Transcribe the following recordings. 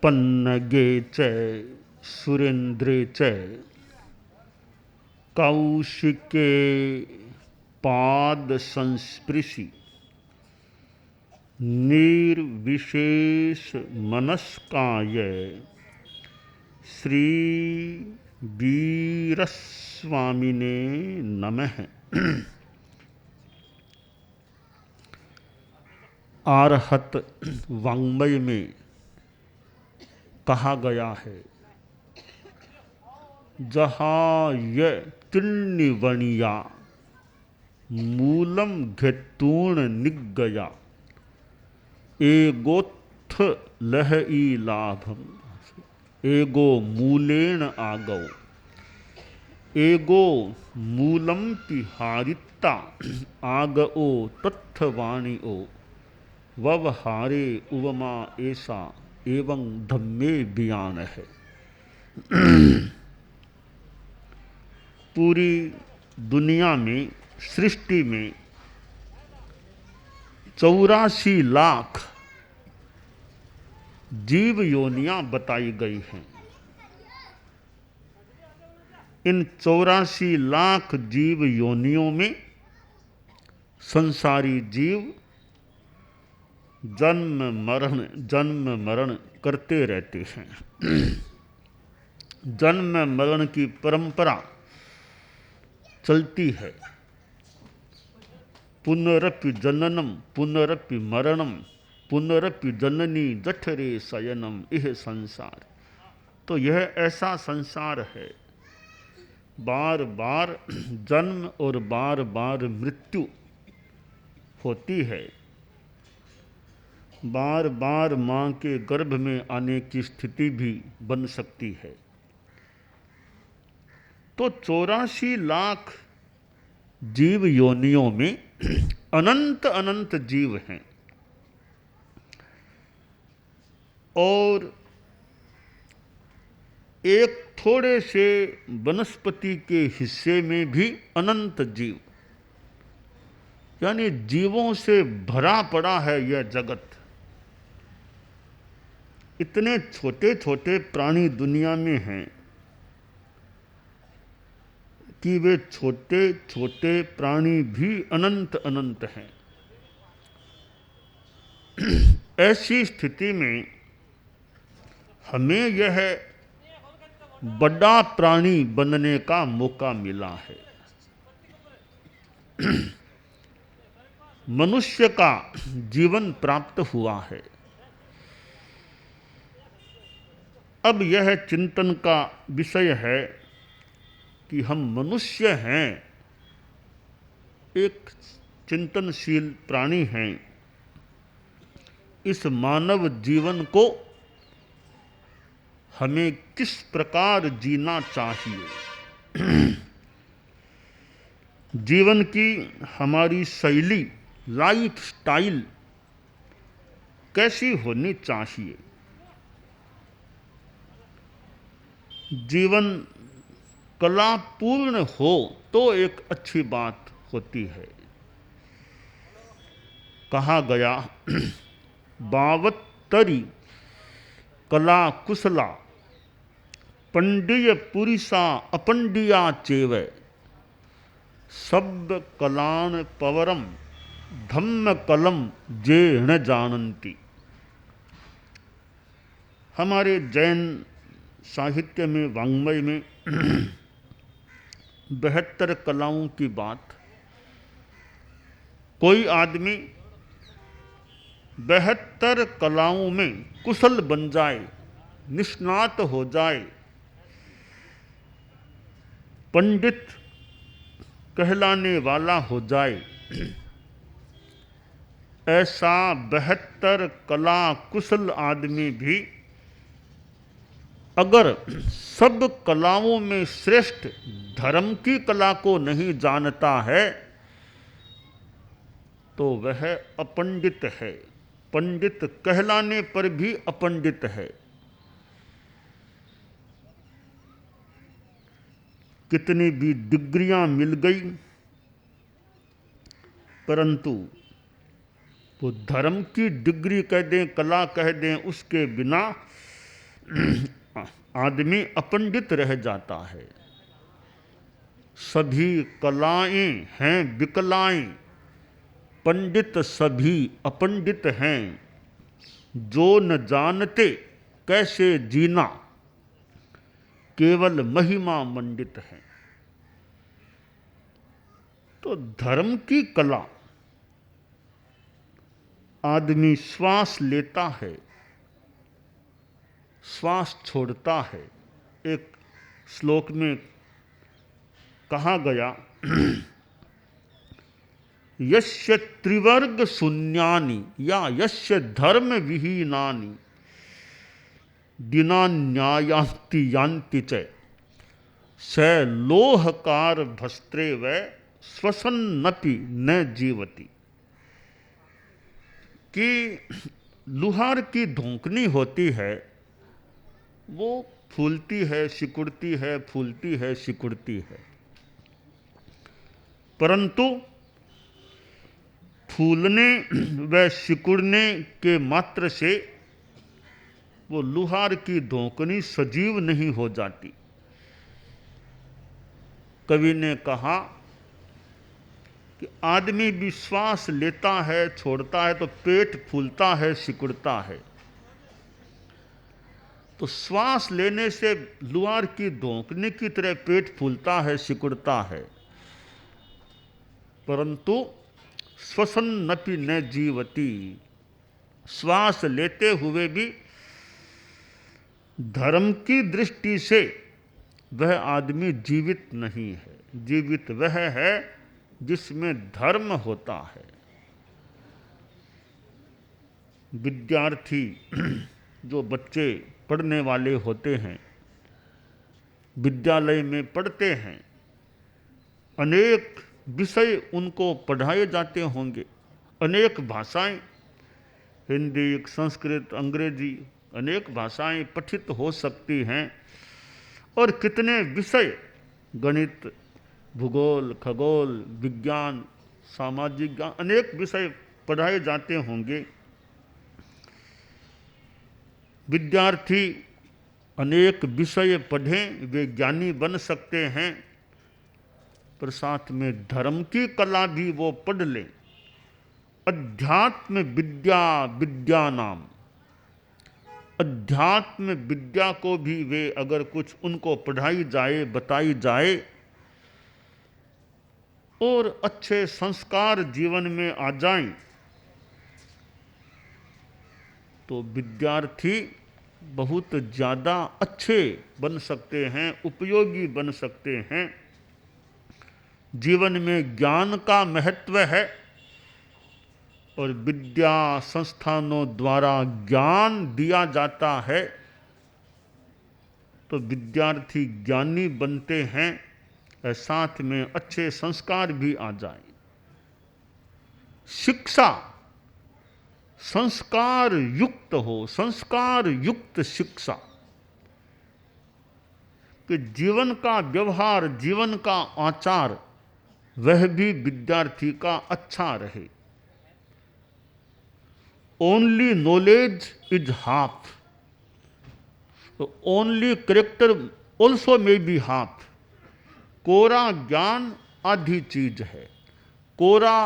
पन्नगे च सुरेन्द्रे च कौशिके पाद संस्पृशि निर्विशेष मनस्काय श्री वीरस्वामिने नमः। आरहत वाङ्मय में कहा गया है, जहाँ य तिन्निवणिया मूलम घेतूण निगया एगोत्थ लहई लाभम एगो मूलेन आगौ एगो मूलम पिहारिता आगओ तत्थवाणी ओ ववहारे उवमा ऐसा एवं धम्मे बयान है। पूरी दुनिया में, सृष्टि में 84 लाख जीव योनियां बताई गई हैं। इन 84 लाख जीव योनियों में संसारी जीव जन्म मरण करते रहते हैं। जन्म मरण की परंपरा चलती है। पुनरपि जननम पुनरपि मरणम पुनरपि जननी जठरे शयनम यह संसार। तो यह ऐसा संसार है, बार बार जन्म और बार बार मृत्यु होती है। बार बार मां के गर्भ में आने की स्थिति भी बन सकती है। तो 84 लाख जीव योनियों में अनंत अनंत जीव हैं और एक थोड़े से वनस्पति के हिस्से में भी अनंत जीव, यानी जीवों से भरा पड़ा है यह जगत। इतने छोटे छोटे प्राणी दुनिया में हैं कि वे छोटे छोटे प्राणी भी अनंत अनंत हैं। ऐसी स्थिति में हमें यह बड़ा प्राणी बनने का मौका मिला है। मनुष्य का जीवन प्राप्त हुआ है। अब यह चिंतन का विषय है कि हम मनुष्य हैं, एक चिंतनशील प्राणी हैं। इस मानव जीवन को हमें किस प्रकार जीना चाहिए, जीवन की हमारी शैली, लाइफ स्टाइल कैसी होनी चाहिए। जीवन कलापूर्ण हो तो एक अच्छी बात होती है। कहा गया, बावत्तरी कला कुशला पंडिय पुरिसा अपंडिया चेव शब्द कलान पवरम धम्म कलम जे न जानन्ति। हमारे जैन साहित्य में, वाङ्मय में 72 कलाओं की बात। कोई आदमी 72 कलाओं में कुशल बन जाए, निष्णात हो जाए, पंडित कहलाने वाला हो जाए, ऐसा 72 कला कुशल आदमी भी अगर सब कलाओं में श्रेष्ठ धर्म की कला को नहीं जानता है तो वह अपंडित है। पंडित कहलाने पर भी अपंडित है। कितनी भी डिग्रियां मिल गई, परंतु वो धर्म की डिग्री कह दें, कला कह दें, उसके बिना आदमी अपंडित रह जाता है। सभी कलाएं हैं विकलाएं, पंडित सभी अपंडित हैं। जो न जानते कैसे जीना, केवल महिमा मंडित है। तो धर्म की कला, आदमी श्वास लेता है, श्वास छोड़ता है। एक श्लोक में कहा गया, यस्य त्रिवर्ग शून्यानि या यस्य धर्म विहीनानि दिनान्यायान्ति यान्ति च स लोहकार भस्त्रे व श्वसन्नपि न जीवति। कि लुहार की धोंकनी होती है, वो फूलती है सिकुड़ती है, फूलती है सिकुड़ती है, परंतु फूलने व सिकुड़ने के मात्र से वो लुहार की धोंकनी सजीव नहीं हो जाती। कवि ने कहा कि आदमी भी श्वास लेता है छोड़ता है तो पेट फूलता है सिकुड़ता है। तो श्वास लेने से लुहार की धोंकने की तरह पेट फूलता है सिकुड़ता है, परंतु श्वसन्नपि न जीवति। श्वास लेते हुए भी धर्म की दृष्टि से वह आदमी जीवित नहीं है। जीवित वह है जिसमें धर्म होता है। विद्यार्थी जो बच्चे पढ़ने वाले होते हैं, विद्यालय में पढ़ते हैं, अनेक विषय उनको पढ़ाए जाते होंगे, अनेक भाषाएं, हिंदी संस्कृत अंग्रेजी अनेक भाषाएं पठित हो सकती हैं, और कितने विषय गणित भूगोल खगोल विज्ञान सामाजिक ज्ञान अनेक विषय पढ़ाए जाते होंगे। विद्यार्थी अनेक विषय पढ़ें, वे ज्ञानी बन सकते हैं, पर साथ में धर्म की कला भी वो पढ़ लें। अध्यात्म विद्या विद्या नाम, अध्यात्म विद्या को भी वे अगर कुछ उनको पढ़ाई जाए बताई जाए और अच्छे संस्कार जीवन में आ जाएं, तो विद्यार्थी बहुत ज़्यादा अच्छे बन सकते हैं, उपयोगी बन सकते हैं। जीवन में ज्ञान का महत्व है और विद्या संस्थानों द्वारा ज्ञान दिया जाता है, तो विद्यार्थी ज्ञानी बनते हैं, साथ में अच्छे संस्कार भी आ जाए। शिक्षा संस्कार युक्त हो, संस्कार युक्त शिक्षा, कि जीवन का व्यवहार जीवन का आचार वह भी विद्यार्थी का अच्छा रहे। ओनली नॉलेज इज हाफ, तो only character also may be half. कोरा ज्ञान आधी चीज है, कोरा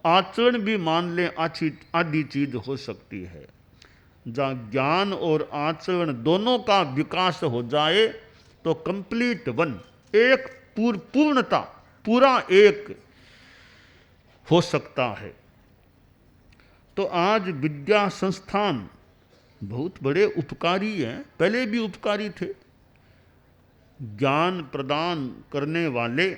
आचरण भी मान लें आधी चीज हो सकती है। जहाँ ज्ञान और आचरण दोनों का विकास हो जाए तो कंप्लीट वन, एक पूर्णता, पूरा एक हो सकता है। तो आज विद्या संस्थान बहुत बड़े उपकारी हैं, पहले भी उपकारी थे, ज्ञान प्रदान करने वाले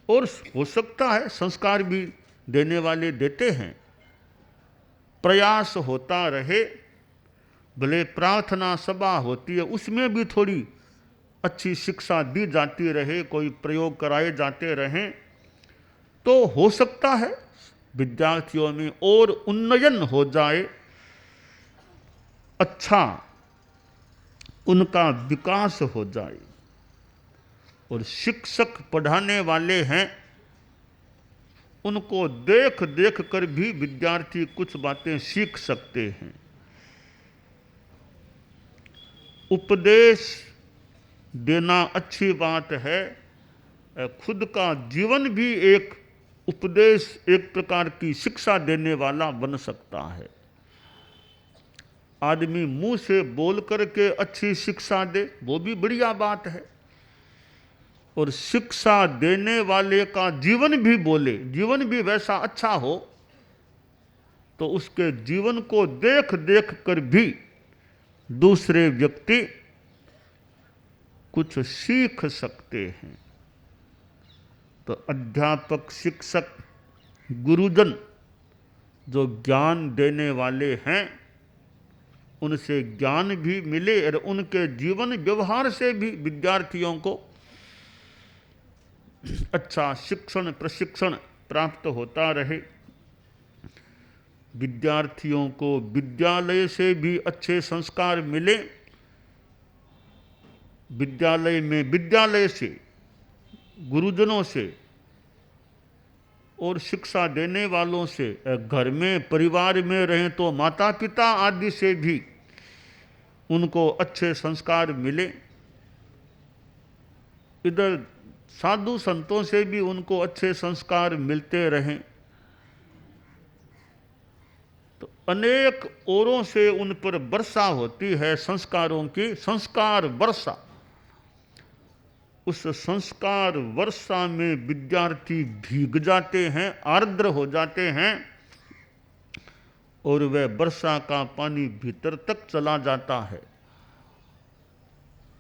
और हो सकता है संस्कार भी देने वाले देते हैं। प्रयास होता रहे, भले प्रार्थना सभा होती है उसमें भी थोड़ी अच्छी शिक्षा दी जाती रहे, कोई प्रयोग कराए जाते रहें, तो हो सकता है विद्यार्थियों में और उन्नयन हो जाए, अच्छा उनका विकास हो जाए। और शिक्षक पढ़ाने वाले हैं, उनको देख देख कर भी विद्यार्थी कुछ बातें सीख सकते हैं। उपदेश देना अच्छी बात है, खुद का जीवन भी एक उपदेश, एक प्रकार की शिक्षा देने वाला बन सकता है। आदमी मुंह से बोल करके अच्छी शिक्षा दे, वो भी बढ़िया बात है, और शिक्षा देने वाले का जीवन भी बोले, जीवन भी वैसा अच्छा हो, तो उसके जीवन को देख देख कर भी दूसरे व्यक्ति कुछ सीख सकते हैं। तो अध्यापक, शिक्षक, गुरुजन जो ज्ञान देने वाले हैं, उनसे ज्ञान भी मिले और उनके जीवन व्यवहार से भी विद्यार्थियों को अच्छा शिक्षण, प्रशिक्षण प्राप्त होता रहे। विद्यार्थियों को विद्यालय से भी अच्छे संस्कार मिले, विद्यालय में विद्यालय से, गुरुजनों से और शिक्षा देने वालों से, घर में परिवार में रहें तो माता पिता आदि से भी उनको अच्छे संस्कार मिले, इधर साधु संतों से भी उनको अच्छे संस्कार मिलते रहें, तो अनेक औरों से उन पर वर्षा होती है संस्कारों की, संस्कार वर्षा। उस संस्कार वर्षा में विद्यार्थी भीग जाते हैं, आर्द्र हो जाते हैं, और वह वर्षा का पानी भीतर तक चला जाता है।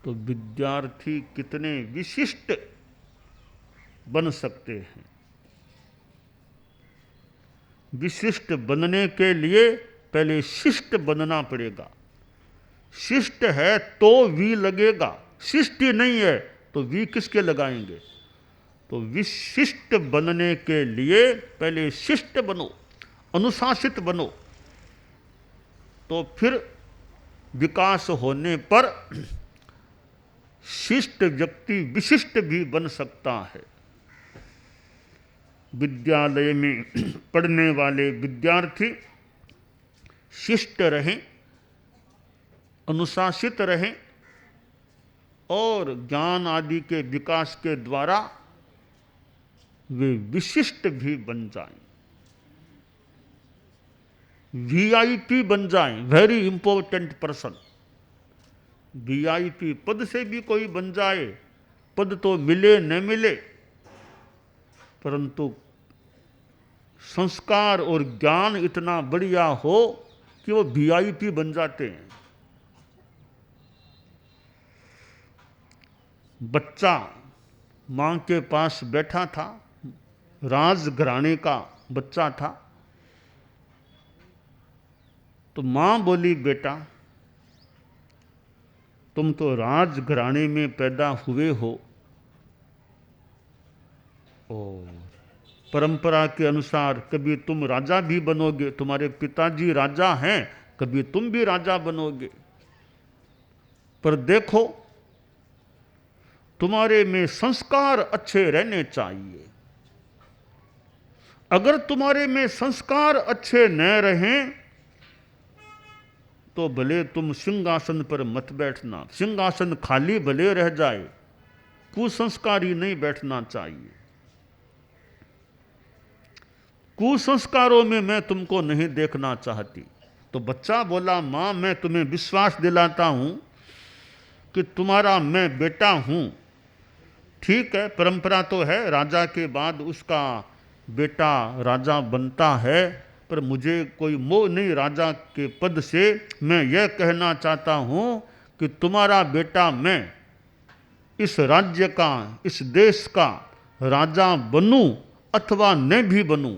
तो विद्यार्थी कितने विशिष्ट बन सकते हैं। विशिष्ट बनने के लिए पहले शिष्ट बनना पड़ेगा। शिष्ट है तो वी लगेगा, शिष्ट ही नहीं है तो वी किसके लगाएंगे। तो विशिष्ट बनने के लिए पहले शिष्ट बनो, अनुशासित बनो, तो फिर विकास होने पर शिष्ट व्यक्ति विशिष्ट भी बन सकता है। विद्यालय में पढ़ने वाले विद्यार्थी शिष्ट रहें, अनुशासित रहें और ज्ञान आदि के विकास के द्वारा वे विशिष्ट भी बन जाएं, वीआईपी बन जाएं, वेरी इंपॉर्टेंट पर्सन। वीआईपी पद से भी कोई बन जाए, पद तो मिले न मिले, परंतु संस्कार और ज्ञान इतना बढ़िया हो कि वो वीआईपी बन जाते हैं। बच्चा मां के पास बैठा था, राजघराने का बच्चा था, तो मां बोली, बेटा तुम तो राजघराने में पैदा हुए हो और परंपरा के अनुसार कभी तुम राजा भी बनोगे, तुम्हारे पिताजी राजा हैं, कभी तुम भी राजा बनोगे, पर देखो तुम्हारे में संस्कार अच्छे रहने चाहिए। अगर तुम्हारे में संस्कार अच्छे न रहें तो भले तुम सिंहासन पर मत बैठना, सिंहासन खाली भले रह जाए, कुसंस्कारी नहीं बैठना चाहिए। कुसंस्कारों में मैं तुमको नहीं देखना चाहती। तो बच्चा बोला, मां मैं तुम्हें विश्वास दिलाता हूं कि तुम्हारा मैं बेटा हूं। ठीक है, परंपरा तो है, राजा के बाद उसका बेटा राजा बनता है, पर मुझे कोई मोह नहीं राजा के पद से। मैं यह कहना चाहता हूं कि तुम्हारा बेटा मैं इस राज्य का, इस देश का राजा बनूं अथवा न भी बनूं,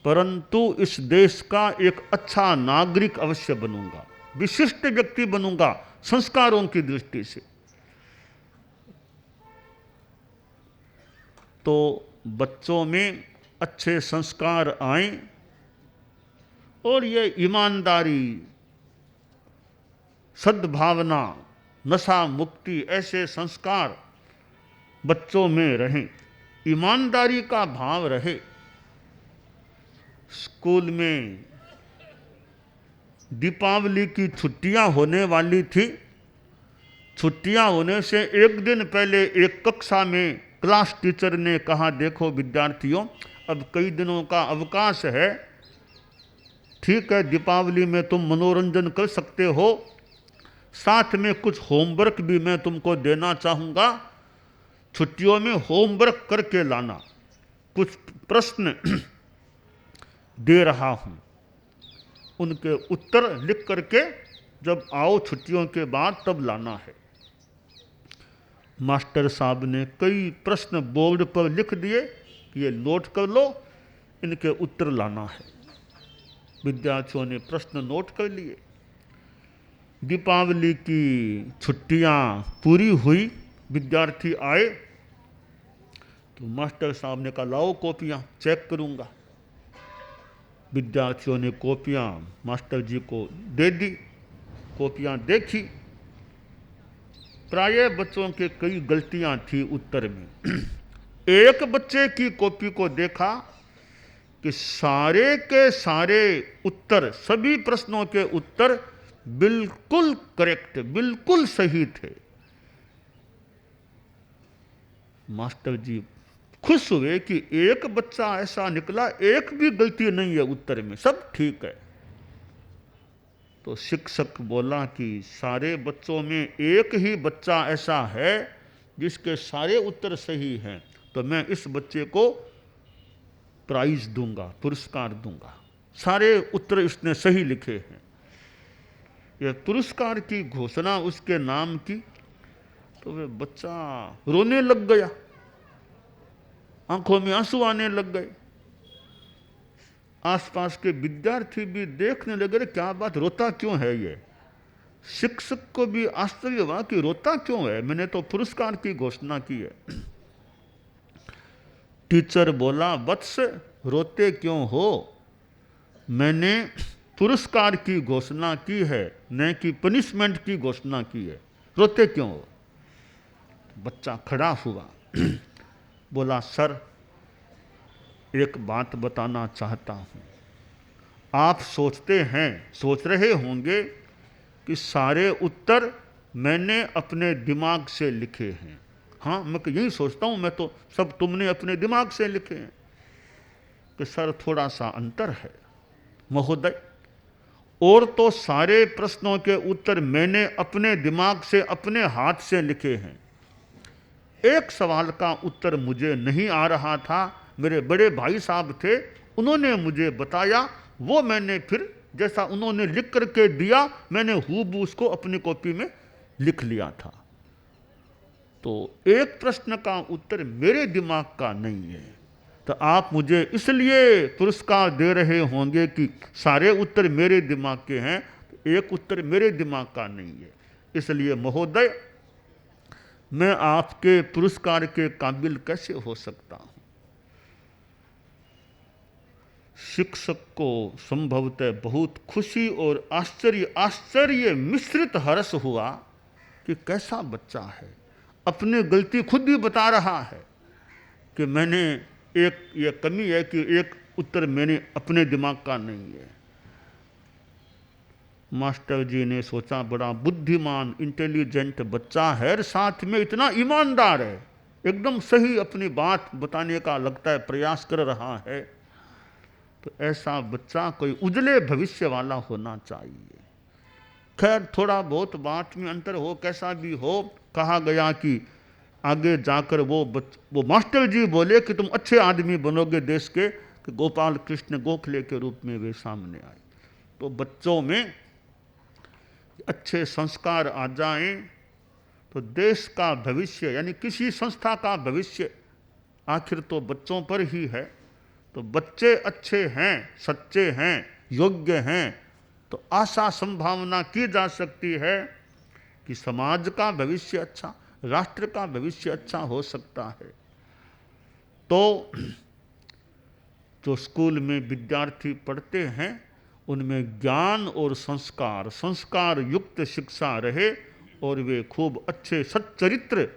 परंतु इस देश का एक अच्छा नागरिक अवश्य बनूंगा, विशिष्ट व्यक्ति बनूंगा संस्कारों की दृष्टि से। तो बच्चों में अच्छे संस्कार आएं और ये ईमानदारी, सद्भावना, नशा मुक्ति, ऐसे संस्कार बच्चों में रहें, ईमानदारी का भाव रहे। स्कूल में दीपावली की छुट्टियां होने वाली थी, छुट्टियां होने से एक दिन पहले एक कक्षा में क्लास टीचर ने कहा, देखो विद्यार्थियों, अब कई दिनों का अवकाश है, ठीक है, दीपावली में तुम मनोरंजन कर सकते हो, साथ में कुछ होमवर्क भी मैं तुमको देना चाहूँगा, छुट्टियों में होमवर्क करके लाना, कुछ प्रश्न दे रहा हूँ, उनके उत्तर लिख करके जब आओ छुट्टियों के बाद तब लाना है। मास्टर साहब ने कई प्रश्न बोर्ड पर लिख दिए, ये नोट कर लो, इनके उत्तर लाना है। विद्यार्थियों ने प्रश्न नोट कर लिए। दीपावली की छुट्टियां पूरी हुई, विद्यार्थी आए तो मास्टर साहब ने कहा, लाओ कॉपियां चेक करूंगा। विद्यार्थियों ने कॉपियां मास्टर जी को दे दी, कॉपियां देखी, प्रायः बच्चों के कई गलतियां थी उत्तर में। एक बच्चे की कॉपी को देखा कि सारे के सारे उत्तर, सभी प्रश्नों के उत्तर बिल्कुल करेक्ट, बिल्कुल सही थे। मास्टर जी खुश हुए कि एक बच्चा ऐसा निकला, एक भी गलती नहीं है उत्तर में, सब ठीक है। तो शिक्षक बोला कि सारे बच्चों में एक ही बच्चा ऐसा है जिसके सारे उत्तर सही हैं, तो मैं इस बच्चे को प्राइज दूंगा, पुरस्कार दूंगा, सारे उत्तर इसने सही लिखे हैं। यह पुरस्कार की घोषणा उसके नाम की, तो वह बच्चा रोने लग गया, आंखों में आंसू आने लग गए। आसपास के विद्यार्थी भी देखने लगे, क्या बात, रोता क्यों है ये। शिक्षक को भी आश्चर्य हुआ कि रोता क्यों है, मैंने तो पुरस्कार की घोषणा की है। टीचर बोला, वत्स रोते क्यों हो, मैंने पुरस्कार की घोषणा की है, न कि पनिशमेंट की घोषणा की है, रोते क्यों हो। बच्चा खड़ा हुआ, बोला, सर एक बात बताना चाहता हूँ। आप सोच रहे होंगे कि सारे उत्तर मैंने अपने दिमाग से लिखे हैं। हाँ, मैं यही सोचता हूँ, मैं तो सब तुमने अपने दिमाग से लिखे हैं। कि सर थोड़ा सा अंतर है महोदय, और तो सारे प्रश्नों के उत्तर मैंने अपने दिमाग से, अपने हाथ से लिखे हैं। एक सवाल का उत्तर मुझे नहीं आ रहा था, मेरे बड़े भाई साहब थे, उन्होंने मुझे बताया, वो मैंने फिर जैसा उन्होंने लिख करके दिया, मैंने हूबहू उसको अपनी कॉपी में लिख लिया था। तो एक प्रश्न का उत्तर मेरे दिमाग का नहीं है, तो आप मुझे इसलिए पुरस्कार दे रहे होंगे कि सारे उत्तर मेरे दिमाग के हैं, तो एक उत्तर मेरे दिमाग का नहीं है, इसलिए महोदय मैं आपके पुरस्कार के काबिल कैसे हो सकता हूं। शिक्षक को संभवतः बहुत खुशी और आश्चर्य मिश्रित हर्ष हुआ कि कैसा बच्चा है, अपनी गलती खुद ही बता रहा है कि मैंने ये कमी है कि एक उत्तर मैंने अपने दिमाग का नहीं है। मास्टर जी ने सोचा, बड़ा बुद्धिमान इंटेलिजेंट बच्चा है और साथ में इतना ईमानदार है, एकदम सही अपनी बात बताने का लगता है प्रयास कर रहा है, तो ऐसा बच्चा कोई उजले भविष्य वाला होना चाहिए। खैर थोड़ा बहुत बात में अंतर हो, कैसा भी हो, कहा गया कि आगे जाकर वो मास्टर जी बोले कि तुम अच्छे आदमी बनोगे देश के, कि गोपाल कृष्ण गोखले के रूप में वे सामने आए। तो बच्चों में अच्छे संस्कार आ जाएं तो देश का भविष्य, यानी किसी संस्था का भविष्य आखिर तो बच्चों पर ही है। तो बच्चे अच्छे हैं, सच्चे हैं, योग्य हैं, तो आशा संभावना की जा सकती है कि समाज का भविष्य अच्छा, राष्ट्र का भविष्य अच्छा हो सकता है। तो जो स्कूल में विद्यार्थी पढ़ते हैं उनमें ज्ञान और संस्कार युक्त शिक्षा रहे और वे खूब अच्छे सच्चरित्र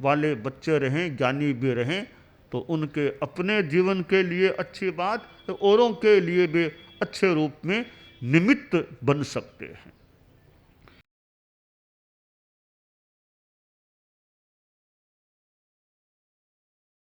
वाले बच्चे रहें, ज्ञानी भी रहें, तो उनके अपने जीवन के लिए अच्छी बात, तो औरों के लिए भी अच्छे रूप में निमित्त बन सकते हैं।